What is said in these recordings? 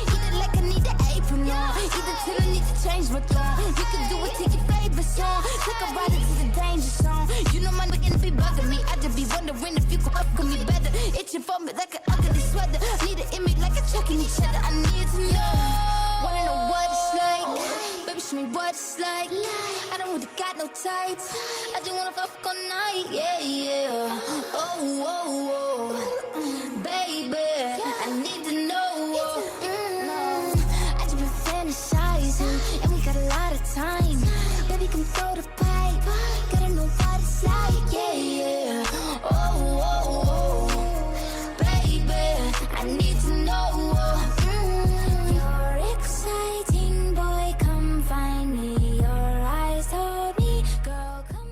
Eat it like I need an apron on. Eat it till I need to change my tone. You can do it, take your favorite song. Take a ride into the danger zone. You know my nigga be bugging me. I just be wondering if you could fuck with me better. Itching for me like an ugly sweater. Need an image like a chucking each other. I need to know. Wanna know what it's like? Baby, show me what it's like. I don't really got no tights. I just wanna fuck all night. Yeah, yeah. Oh, oh, oh. Baby, I need to know. I just been fantasizing, and we got a lot of time. Baby, come throw the pipe. Gotta know what it's like. Yeah, yeah. Oh, oh, oh. Baby, I need to know. You're exciting, boy. Come find me. Your eyes told me, girl, come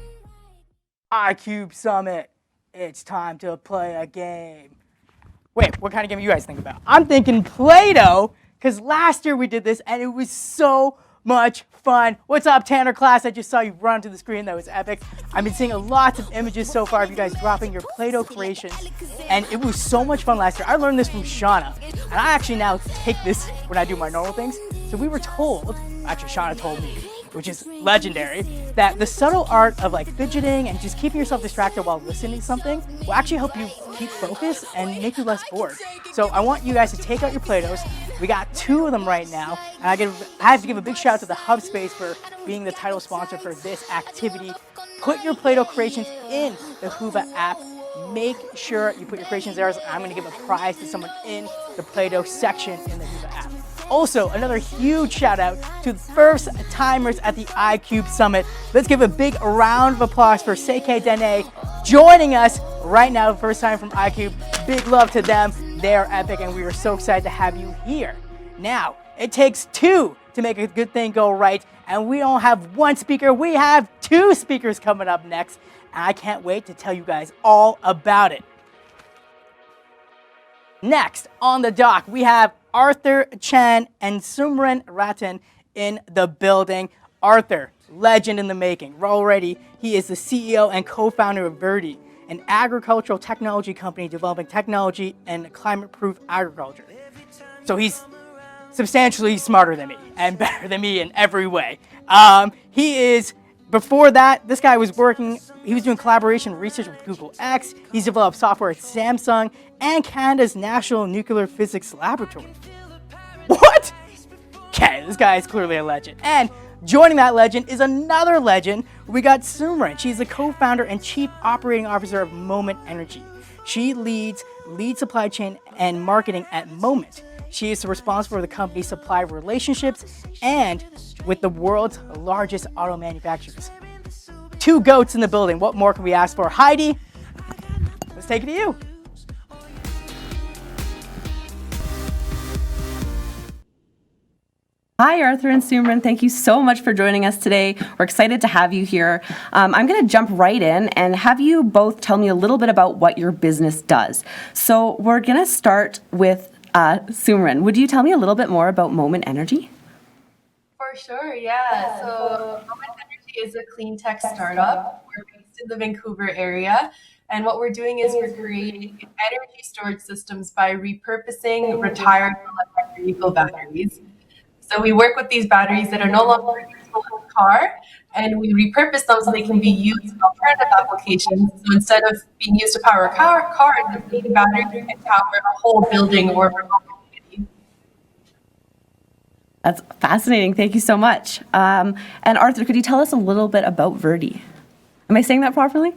right. iCubed Summit. It's time to play a game. Wait, what kind of game are you guys thinking about? I'm thinking Play-Doh, because last year we did this and it was so much fun. What's up, Tanner class? I just saw you run to the screen. That was epic. I've been seeing lots of images so far of you guys dropping your Play-Doh creations, and it was so much fun last year. I learned this from Shauna, and I actually now take this when I do my normal things. So we were told, actually Shauna told me, which is legendary, that the subtle art of like fidgeting and just keeping yourself distracted while listening to something will actually help you keep focus and make you less bored. So I want you guys to take out your Play-Dohs. We got 2 of them right now, and I have to give a big shout out to the Hub Space for being the title sponsor for this activity. Put your Play-Doh creations in the Hoover app. Make sure you put your creations there. I'm gonna give a prize to someone in the Play-Doh section in the Hoover app. Also, another huge shout out to the first timers at the iCubed Summit. Let's give a big round of applause for Seike Dene joining us right now, first time from iCubed. Big love to them. They're epic, and we are so excited to have you here. Now, it takes 2 to make a good thing go right, and we don't have 1 speaker, we have 2 speakers coming up next, and I can't wait to tell you guys all about it. Next on the dock, we have Arthur, Chen, and Sumreen Rattan in the building. Arthur, legend in the making. Already, he is the CEO and co-founder of Verdi, an agricultural technology company developing technology and climate-proof agriculture. So he's substantially smarter than me and better than me in every way. Before that, this guy was he was doing collaboration research with Google X. He's developed software at Samsung and Canada's National Nuclear Physics Laboratory. What? Okay, this guy is clearly a legend. And joining that legend is another legend. We got Sumreen. She's the co-founder and chief operating officer of Moment Energy. She leads supply chain and marketing at Moment. She is responsible for the company's supply relationships and with the world's largest auto manufacturers. 2 goats in the building. What more can we ask for? Heidi, let's take it to you. Hi, Arthur and Sumreen. Thank you so much for joining us today. We're excited to have you here. I'm going to jump right in and have you both tell me a little bit about what your business does. So we're going to start with Sumreen. Would you tell me a little bit more about Moment Energy? For sure, yeah. So Moment Energy is a clean tech startup. We're based in the Vancouver area. And what we're doing is we're creating energy storage systems by repurposing retired electric vehicle batteries. So we work with these batteries that are no longer useful in the car, and we repurpose them so they can be used in alternative applications. So instead of being used to power a car, the same battery can power a whole building or a remote community. That's fascinating. Thank you so much. And Arthur, could you tell us a little bit about Verdi? Am I saying that properly?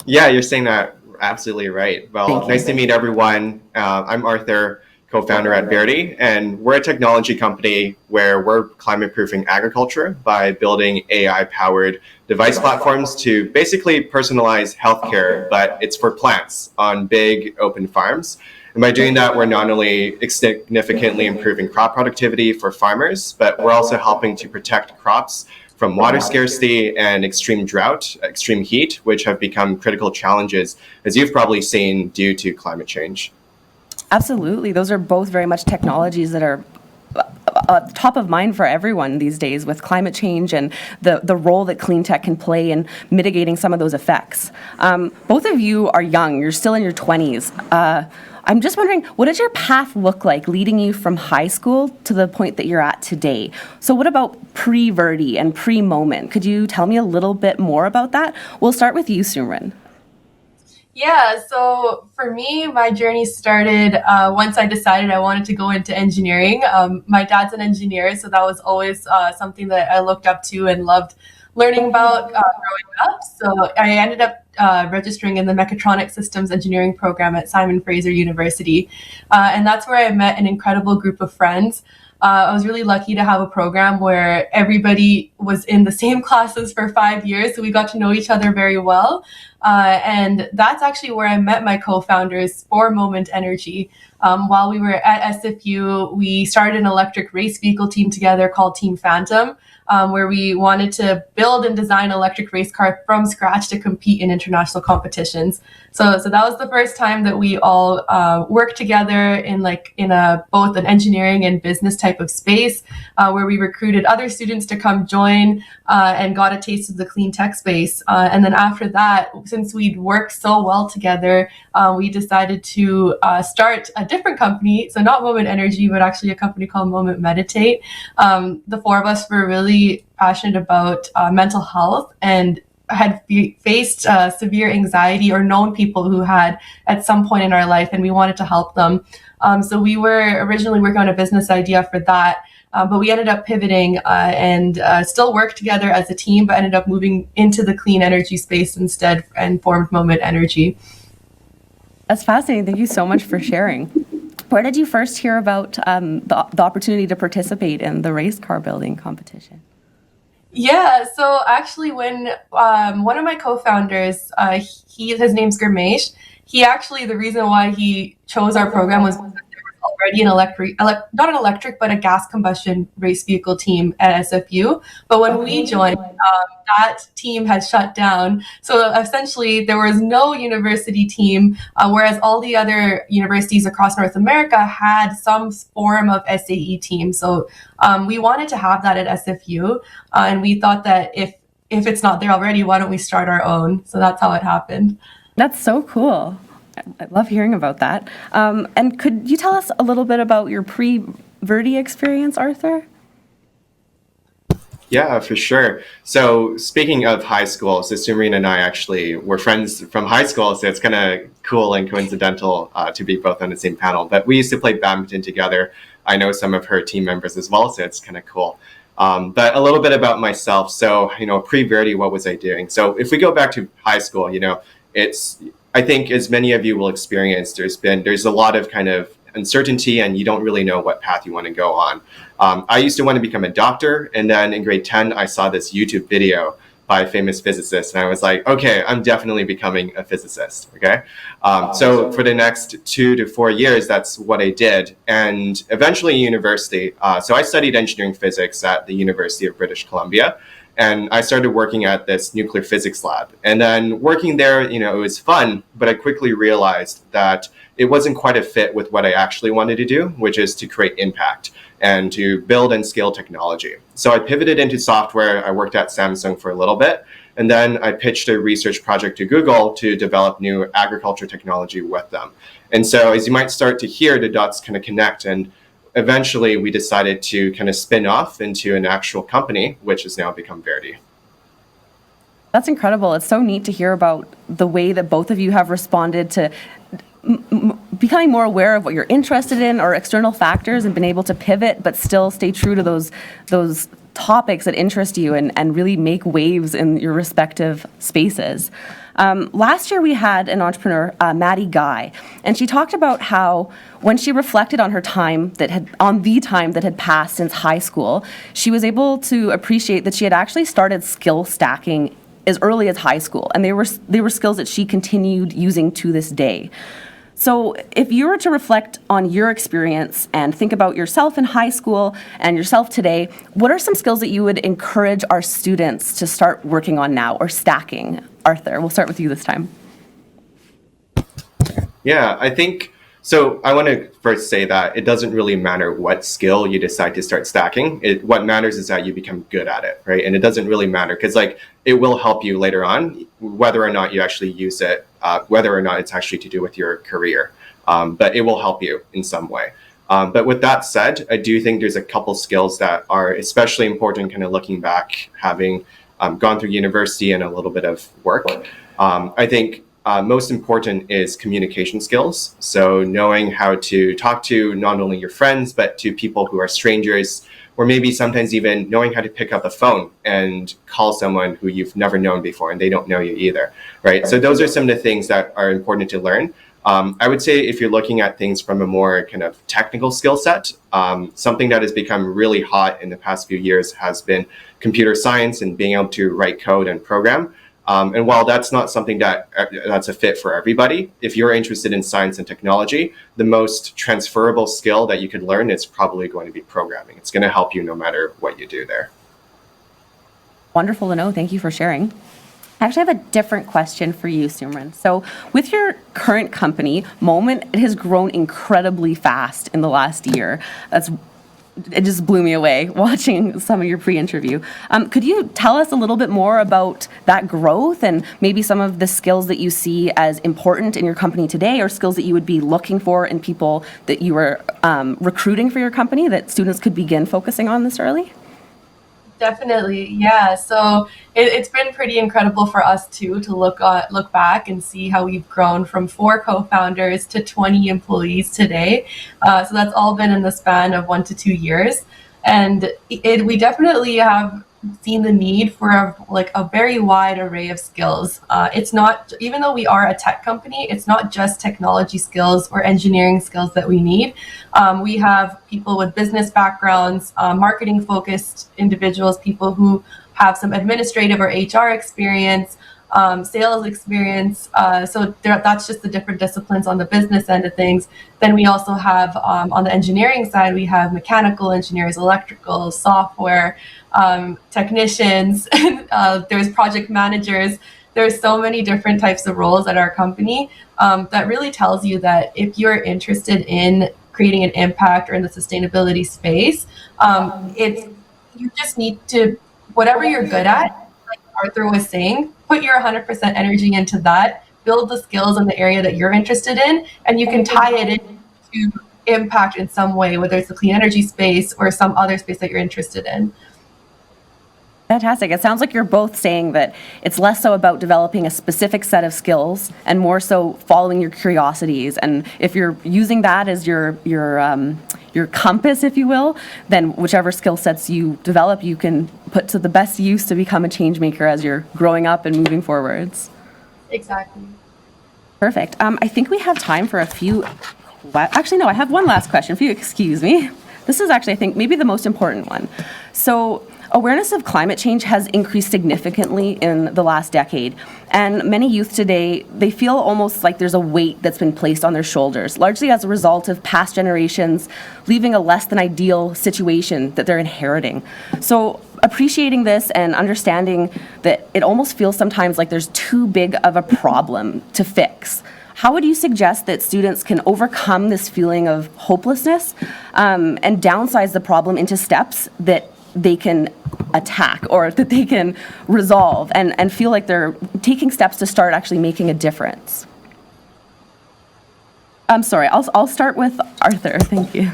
Yeah, you're saying that absolutely right. Well, nice to meet everyone. I'm Arthur, co-founder at Verdi, and we're a technology company where we're climate-proofing agriculture by building AI-powered device platforms to basically personalize healthcare, but it's for plants on big open farms. And by doing that, we're not only significantly improving crop productivity for farmers, but we're also helping to protect crops from water scarcity and extreme drought, extreme heat, which have become critical challenges, as you've probably seen, due to climate change. Absolutely. Those are both very much technologies that are top of mind for everyone these days with climate change and the role that clean tech can play in mitigating some of those effects. Both of you are young. You're still in your 20s. I'm just wondering, what does your path look like leading you from high school to the point that you're at today? So what about pre-Verdi and pre-Moment? Could you tell me a little bit more about that? We'll start with you, Sumreen. Yeah, so for me, my journey started once I decided I wanted to go into engineering. My dad's an engineer, so that was always something that I looked up to and loved learning about growing up. So I ended up registering in the Mechatronic Systems Engineering program at Simon Fraser University. And that's where I met an incredible group of friends. I was really lucky to have a program where everybody was in the same classes for 5 years, so we got to know each other very well. And that's actually where I met my co-founders for Moment Energy. While we were at SFU, we started an electric race vehicle team together called Team Phantom, where we wanted to build and design an electric race car from scratch to compete in international competitions. So that was the first time that we all worked together in both an engineering and business type of space, where we recruited other students to come join and got a taste of the clean tech space. And then after that, since we'd worked so well together, we decided to start a different company. So not Moment Energy, but actually a company called Moment Meditate. The four of us were really passionate about mental health and had faced severe anxiety or known people who had at some point in our life, and we wanted to help them. So we were originally working on a business idea for that, but we ended up pivoting and still worked together as a team, but ended up moving into the clean energy space instead and formed Moment Energy. That's fascinating. Thank you so much for sharing. Where did you first hear about the opportunity to participate in the race car building competition? Yeah, so actually when one of my co-founders, his name's Gurmesh, the reason why he chose our program was because there was already not an electric, but a gas combustion race vehicle team at SFU. But when we joined, that team had shut down. So essentially there was no university team, whereas all the other universities across North America had some form of SAE team. So we wanted to have that at SFU. And we thought that if it's not there already, why don't we start our own? So that's how it happened. That's so cool. I love hearing about that. And could you tell us a little bit about your pre-Verdi experience, Arthur? Yeah, for sure. So speaking of high school, so Sumreen and I actually were friends from high school, so it's kind of cool and coincidental to be both on the same panel. But we used to play badminton together. I know some of her team members as well, so it's kind of cool. But a little bit about myself. So, pre-Verdi, what was I doing? So if we go back to high school, I think as many of you will experience, there's a lot of kind of uncertainty and you don't really know what path you want to go on. I used to want to become a doctor, and then in grade 10, I saw this YouTube video by a famous physicist, and I was like, okay, I'm definitely becoming a physicist, okay? So for the next 2 to 4 years, that's what I did. And eventually university, so I studied engineering physics at the University of British Columbia, and I started working at this nuclear physics lab. And then working there, it was fun, but I quickly realized that it wasn't quite a fit with what I actually wanted to do, which is to create impact and to build and scale technology. So I pivoted into software. I worked at Samsung for a little bit, and then I pitched a research project to Google to develop new agriculture technology with them. And so as you might start to hear, the dots kind of connect, and eventually we decided to kind of spin off into an actual company, which has now become Verdi. That's incredible. It's so neat to hear about the way that both of you have responded to becoming more aware of what you're interested in or external factors and been able to pivot but still stay true to those topics that interest you and really make waves in your respective spaces. Last year we had an entrepreneur, Maddie Guy, and she talked about how when she reflected on the time that had passed since high school, she was able to appreciate that she had actually started skill stacking as early as high school, and they were skills that she continued using to this day. So if you were to reflect on your experience and think about yourself in high school and yourself today, what are some skills that you would encourage our students to start working on now or stacking? Arthur, we'll start with you this time. Yeah, I think, so I want to first say that it doesn't really matter what skill you decide to start stacking. What matters is that you become good at it, right? And it doesn't really matter because it will help you later on, whether or not you actually use it, whether or not it's actually to do with your career. but it will help you in some way. But with that said, I do think there's a couple skills that are especially important kind of looking back, having gone through university and a little bit of work. I think most important is communication skills. So knowing how to talk to not only your friends, but to people who are strangers, or maybe sometimes even knowing how to pick up a phone and call someone who you've never known before and they don't know you either, right? So those are some of the things that are important to learn. I would say if you're looking at things from a more kind of technical skill set, something that has become really hot in the past few years has been computer science and being able to write code and program. And while that's not something that's a fit for everybody, if you're interested in science and technology, the most transferable skill that you could learn is probably going to be programming. It's going to help you no matter what you do there. Wonderful to know. Thank you for sharing. I actually have a different question for you, Sumreen. So with your current company, Moment, it has grown incredibly fast in the last year. It just blew me away watching some of your pre-interview. Could you tell us a little bit more about that growth and maybe some of the skills that you see as important in your company today, or skills that you would be looking for in people that you are recruiting for your company that students could begin focusing on this early? Definitely, yeah. So it's been pretty incredible for us too to look back and see how we've grown from 4 co-founders to 20 employees today. So that's all been in the span of 1 to 2 years, and we definitely have seen the need for a very wide array of skills. It's not, even though we are a tech company, it's not just technology skills or engineering skills that we need. We have people with business backgrounds, marketing focused individuals, people who have some administrative or HR experience, sales experience. So that's just the different disciplines on the business end of things. Then we also have, on the engineering side, we have mechanical engineers, electrical, software, technicians, there's project managers. There's so many different types of roles at our company that really tells you that if you're interested in creating an impact or in the sustainability space, you just need to, whatever you're good at, like Arthur was saying, put your 100% energy into that, build the skills in the area that you're interested in, and you can tie it into impact in some way, whether it's the clean energy space or some other space that you're interested in. Fantastic. It sounds like you're both saying that it's less so about developing a specific set of skills and more so following your curiosities. And if you're using that as your compass, if you will, then whichever skill sets you develop, you can put to the best use to become a change maker as you're growing up and moving forwards. Exactly. Perfect. I think we have time for a few. Actually, no, I have one last question for you. Excuse me. This is actually, I think, maybe the most important one. So, awareness of climate change has increased significantly in the last decade, and many youth today, they feel almost like there's a weight that's been placed on their shoulders, largely as a result of past generations leaving a less than ideal situation that they're inheriting. So appreciating this and understanding that it almost feels sometimes like there's too big of a problem to fix. How would you suggest that students can overcome this feeling of hopelessness and downsize the problem into steps that they can attack or that they can resolve and feel like they're taking steps to start actually making a difference? I'm sorry, I'll start with Arthur. Thank you.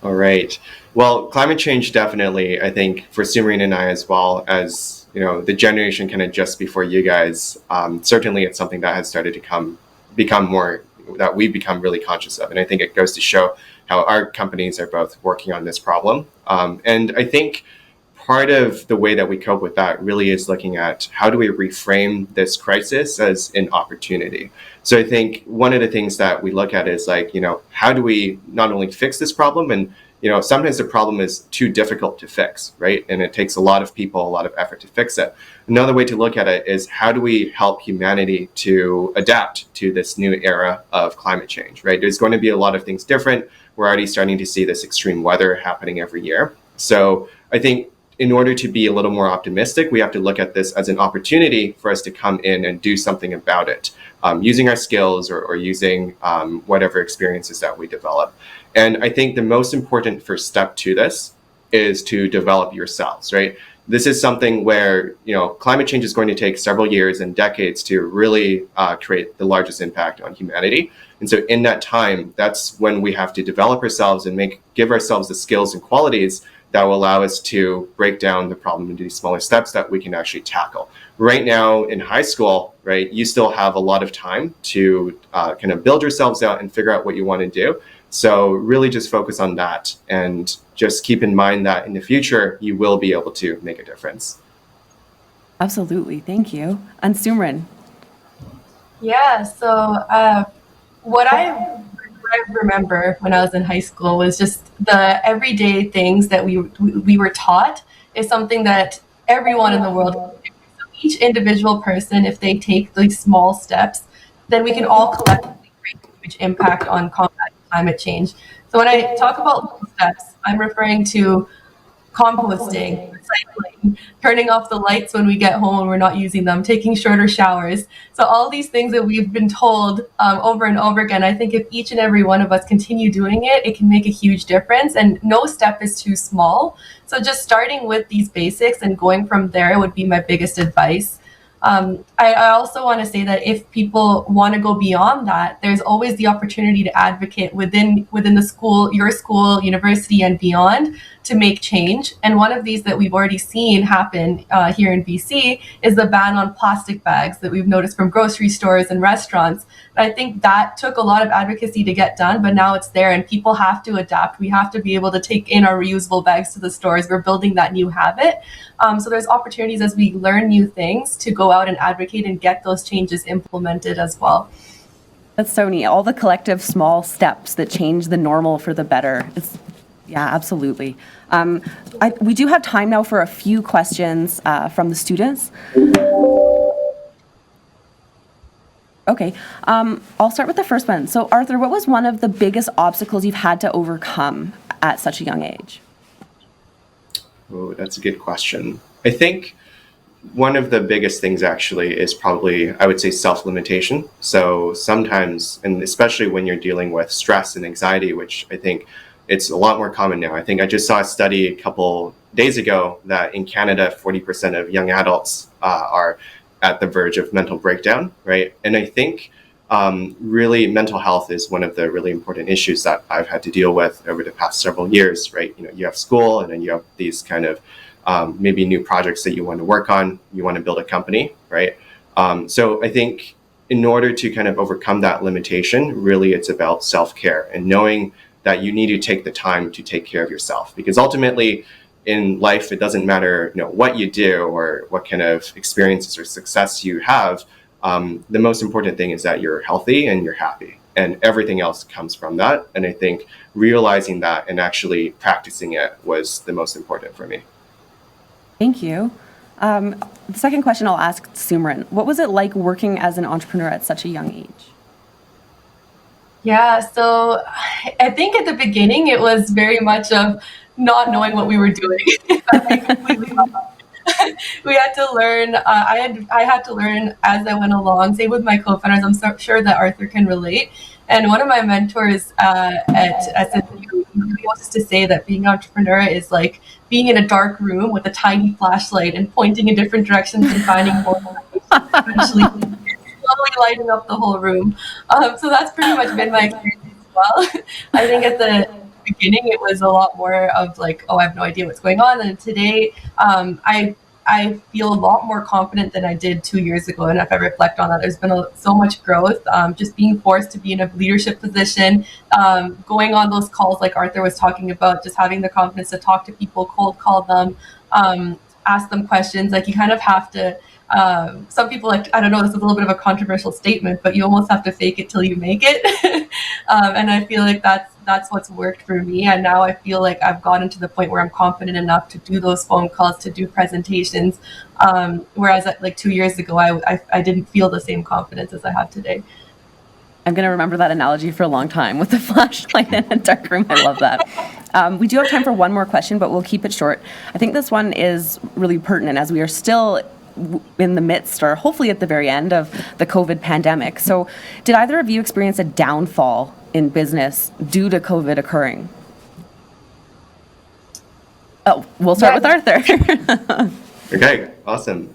All right. Well, climate change definitely, I think, for Sumreen and I, as well as the generation kind of just before you guys, certainly it's something that has started to become more, that we've become really conscious of. And I think it goes to show how our companies are both working on this problem. And I think part of the way that we cope with that really is looking at how do we reframe this crisis as an opportunity. So I think one of the things that we look at is how do we not only fix this problem, and sometimes the problem is too difficult to fix, right? And it takes a lot of people, a lot of effort to fix it. Another way to look at it is how do we help humanity to adapt to this new era of climate change, right? There's going to be a lot of things different. We're already starting to see this extreme weather happening every year. So I think in order to be a little more optimistic, we have to look at this as an opportunity for us to come in and do something about it, using our skills or using whatever experiences that we develop. And I think the most important first step to this is to develop yourselves, right? this is something where, climate change is going to take several years and decades to really create the largest impact on humanity. And so in that time, that's when we have to develop ourselves and give ourselves the skills and qualities that will allow us to break down the problem into these smaller steps that we can actually tackle. Right now in high school, right, you still have a lot of time to kind of build yourselves out and figure out what you want to do. So really just focus on that, and just keep in mind that in the future, you will be able to make a difference. Absolutely. Thank you. And Sumreen? Yeah, so what I remember when I was in high school was just the everyday things that we were taught is something that everyone in the world can do. So each individual person, if they take these small steps, then we can all collectively create a huge impact on combating climate change. So when I talk about little steps, I'm referring to composting, recycling, turning off the lights when we get home and we're not using them, taking shorter showers. So all these things that we've been told over and over again, I think if each and every one of us continue doing it, it can make a huge difference, and no step is too small. So just starting with these basics and going from there would be my biggest advice. I also want to say that if people want to go beyond that, there's always the opportunity to advocate within the school, your school, university, and beyond to make change. And one of these that we've already seen happen here in BC is the ban on plastic bags that we've noticed from grocery stores and restaurants. And I think that took a lot of advocacy to get done, but now it's there and people have to adapt. We have to be able to take in our reusable bags to the stores. We're building that new habit. So there's opportunities as we learn new things to go out and advocate and get those changes implemented as well. That's so neat. All the collective small steps that change the normal for the better. Yeah, absolutely. We do have time now for a few questions from the students. Okay, I'll start with the first one. So Arthur, what was one of the biggest obstacles you've had to overcome at such a young age? Oh, that's a good question. I think one of the biggest things actually is probably, I would say, self-limitation. So sometimes, and especially when you're dealing with stress and anxiety, which I think it's a lot more common now. I think I just saw a study a couple days ago that in Canada, 40% of young adults are at the verge of mental breakdown, right? And I think really mental health is one of the really important issues that I've had to deal with over the past several years, right? You have school, and then you have these kind of maybe new projects that you want to work on. You want to build a company, right? So I think in order to kind of overcome that limitation, really it's about self-care and knowing that you need to take the time to take care of yourself, because ultimately in life, it doesn't matter, what you do or what kind of experiences or success you have. The most important thing is that you're healthy and you're happy, and everything else comes from that. And I think realizing that and actually practicing it was the most important for me. Thank you. The second question I'll ask Sumreen. What was it like working as an entrepreneur at such a young age? Yeah, so I think at the beginning it was very much of not knowing what we were doing. We had to learn. I had to learn as I went along. Same with my co-founders. I'm so sure that Arthur can relate. And one of my mentors at SMU used to say that being an entrepreneur is like being in a dark room with a tiny flashlight and pointing in different directions and finding more eventually slowly lighting up the whole room. So that's pretty much been my experience as well. I think at the beginning it was a lot more of like, oh, I have no idea what's going on. And today I feel a lot more confident than I did 2 years ago. And if I reflect on that, there's been so much growth, just being forced to be in a leadership position, going on those calls like Arthur was talking about, just having the confidence to talk to people, cold call them, ask them questions. Like you kind of have to, some people like, I don't know, this is a little bit of a controversial statement, but you almost have to fake it till you make it. And I feel like that's what's worked for me. And now I feel like I've gotten to the point where I'm confident enough to do those phone calls, to do presentations. Whereas like 2 years ago, I didn't feel the same confidence as I have today. I'm going to remember that analogy for a long time with the flashlight in a dark room. I love that. We do have time for one more question, but we'll keep it short. I think this one is really pertinent as we are still in the midst, or hopefully at the very end, of the COVID pandemic. So did either of you experience a downfall in business due to COVID occurring? Oh, we'll start with Arthur. Okay, awesome.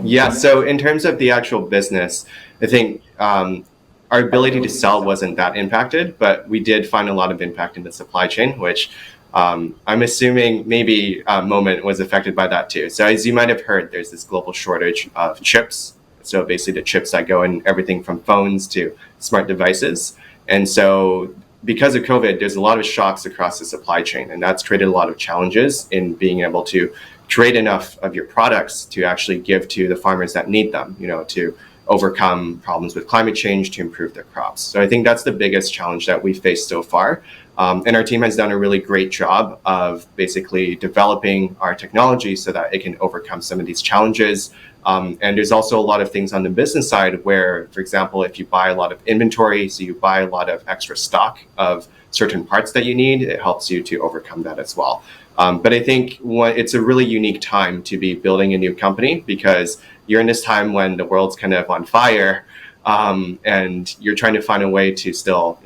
Yeah, so in terms of the actual business, I think our ability to sell wasn't that impacted, but we did find a lot of impact in the supply chain, which I'm assuming maybe Moment was affected by that too. So as you might have heard, there's this global shortage of chips. So basically the chips that go in everything from phones to smart devices. And so because of COVID, there's a lot of shocks across the supply chain, and that's created a lot of challenges in being able to create enough of your products to actually give to the farmers that need them, to overcome problems with climate change, to improve their crops. So I think that's the biggest challenge that we faced so far. And our team has done a really great job of basically developing our technology so that it can overcome some of these challenges. And there's also a lot of things on the business side where, for example, if you buy a lot of inventory, so you buy a lot of extra stock of certain parts that you need, it helps you to overcome that as well. But I think it's a really unique time to be building a new company because you're in this time when the world's kind of on fire, and you're trying to find a way to still,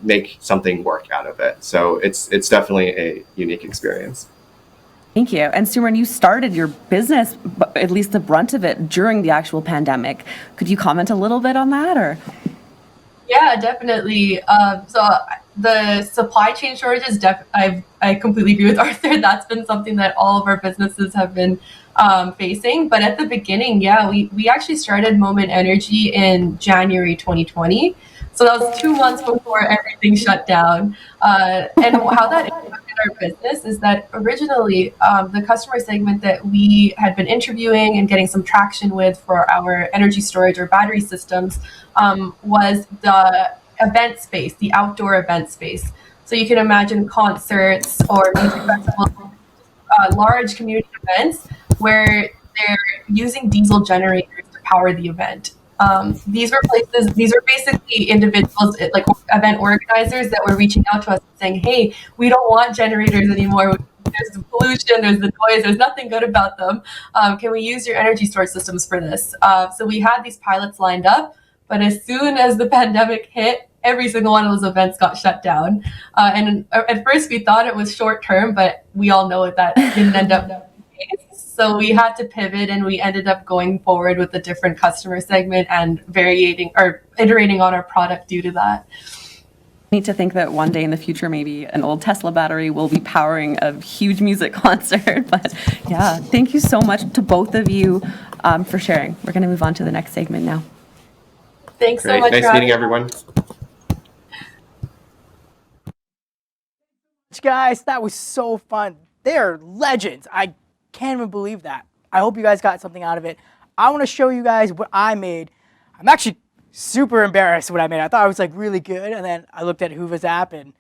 make something work out of it. So it's definitely a unique experience. Thank you. And Sumreen, you started your business, at least the brunt of it, during the actual pandemic. Could you comment a little bit on that, or? Yeah, definitely. So the supply chain shortages, I completely agree with Arthur. That's been something that all of our businesses have been facing. But at the beginning, we actually started Moment Energy in January 2020. So that was 2 months before everything shut down. And how that impacted our business is that originally the customer segment that we had been interviewing and getting some traction with for our energy storage or battery systems was the event space, the outdoor event space. So you can imagine concerts or music festivals, large community events where they're using diesel generators to power the event. These were basically individuals, like event organizers, that were reaching out to us and saying, hey, we don't want generators anymore. There's the pollution, there's the noise, there's nothing good about them. Can we use your energy storage systems for this? So we had these pilots lined up, but as soon as the pandemic hit, every single one of those events got shut down. And at first we thought it was short term, but we all know that didn't end up the case. So we had to pivot, and we ended up going forward with a different customer segment and iterating on our product due to that. I need to think that one day in the future, maybe an old Tesla battery will be powering a huge music concert. But yeah, thank you so much to both of you for sharing. We're going to move on to the next segment now. Thanks Great. so much. Nice meeting everyone. Guys, that was so fun. They're legends. I can't even believe that. I hope you guys got something out of it. I want to show you guys what I made. I'm actually super embarrassed what I made. I thought I was really good, and then I looked at Hoova's app and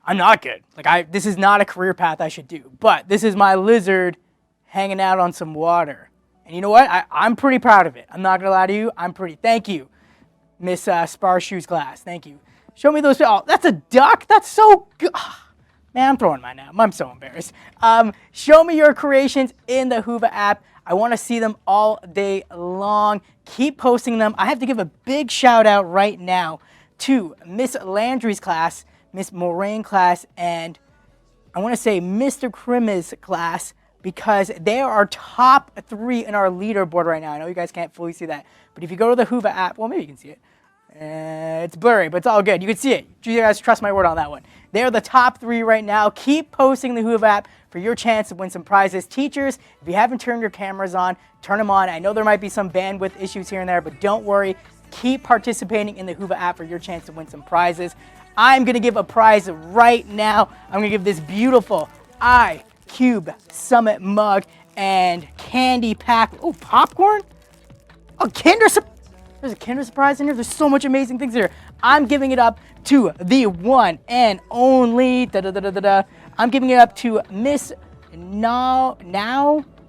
I'm not good. This is not a career path I should do. But this is my lizard hanging out on some water. And you know what? I'm pretty proud of it. I'm not gonna lie to you. Thank you, Miss Sparshoes class. Thank you. Show me those. Oh, that's a duck. That's so good. Man, I'm throwing mine out. I'm so embarrassed. Show me your creations in the Hoova app. I want to see them all day long. Keep posting them. I have to give a big shout out right now to Miss Landry's class, Miss Moraine class, and I want to say Mr. Krim's class, because they are our top 3 in our leaderboard right now. I know you guys can't fully see that, but if you go to the Hoova app, well, maybe you can see it. It's blurry, but it's all good. You can see it. You guys trust my word on that one. They're the top 3 right now. Keep posting the Hoova app for your chance to win some prizes. Teachers, if you haven't turned your cameras on, turn them on. I know there might be some bandwidth issues here and there, but don't worry. Keep participating in the Hoova app for your chance to win some prizes. I'm going to give a prize right now. I'm going to give this beautiful iCubed Summit mug and candy pack. Oh, popcorn? Oh, There's a Kinder Surprise in here. There's so much amazing things here. I'm giving it up to the one and only. I'm giving it up to Miss Now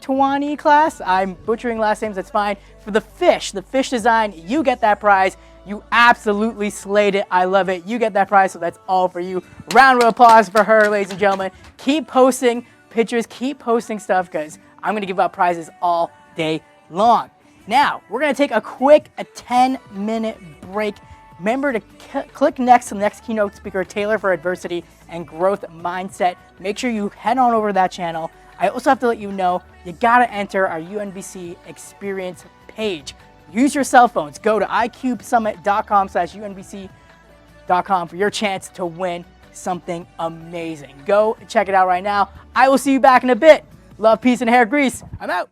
Tawani class. I'm butchering last names. That's fine. For the fish design, you get that prize. You absolutely slayed it. I love it. You get that prize, so that's all for you. Round of applause for her, ladies and gentlemen. Keep posting pictures. Keep posting stuff, because I'm going to give out prizes all day long. Now, we're going to take a quick 10-minute break. Remember to click next to the next keynote speaker, Taylor for Adversity, and growth mindset. Make sure you head on over to that channel. I also have to let you know, you gotta enter our UNBC experience page. Use your cell phones. Go to iCubeSummit.com/UNBC.com for your chance to win something amazing. Go check it out right now. I will see you back in a bit. Love, peace, and hair grease. I'm out.